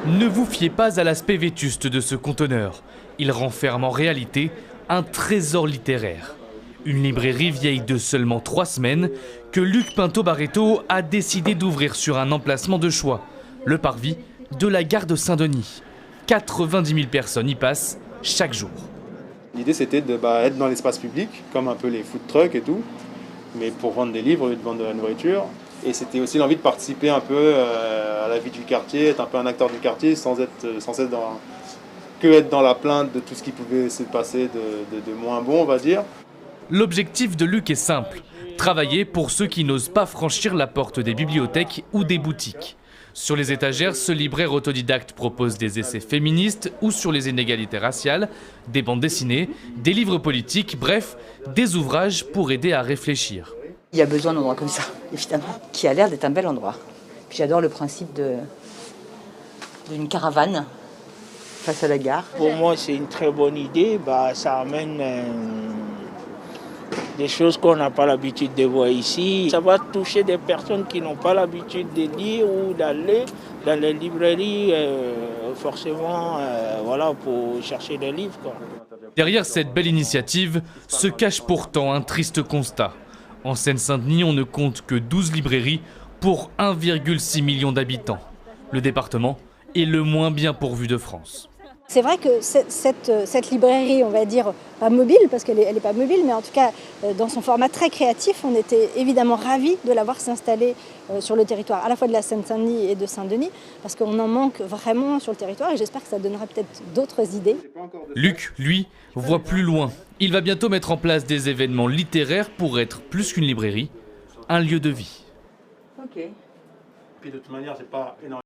Ne vous fiez pas à l'aspect vétuste de ce conteneur. Il renferme en réalité un trésor littéraire. Une librairie vieille de seulement 3 semaines que Luc Pinto-Barreto a décidé d'ouvrir sur un emplacement de choix, le parvis de la gare de Saint-Denis. 90 000 personnes y passent chaque jour. L'idée c'était d'être dans l'espace public, comme un peu les food trucks et tout, mais pour vendre des livres au lieu de vendre de la nourriture. Et c'était aussi l'envie de participer un peu à la vie du quartier, être un peu un acteur du quartier sans être dans la plainte de tout ce qui pouvait se passer de moins bon, on va dire. L'objectif de Luc est simple, travailler pour ceux qui n'osent pas franchir la porte des bibliothèques ou des boutiques. Sur les étagères, ce libraire autodidacte propose des essais féministes ou sur les inégalités raciales, des bandes dessinées, des livres politiques, bref, des ouvrages pour aider à réfléchir. Il y a besoin d'un endroit comme ça, évidemment, qui a l'air d'être un bel endroit. Puis j'adore le principe d'une caravane face à la gare. Pour moi, c'est une très bonne idée. Ça amène des choses qu'on n'a pas l'habitude de voir ici. Ça va toucher des personnes qui n'ont pas l'habitude de lire ou d'aller dans les librairies, forcément, pour chercher des livres, quoi. Derrière cette belle initiative se cache pourtant un triste constat. En Seine-Saint-Denis, on ne compte que 12 librairies pour 1,6 million d'habitants. Le département est le moins bien pourvu de France. C'est vrai que cette librairie, on va dire, pas mobile, parce qu'elle est pas mobile, mais en tout cas, dans son format très créatif, on était évidemment ravis de la voir s'installer sur le territoire, à la fois de la Seine-Saint-Denis et de Saint-Denis, parce qu'on en manque vraiment sur le territoire, et j'espère que ça donnera peut-être d'autres idées. Luc, lui, voit plus loin. Il va bientôt mettre en place des événements littéraires pour être plus qu'une librairie, un lieu de vie. Puis de toute manière, c'est pas énorme.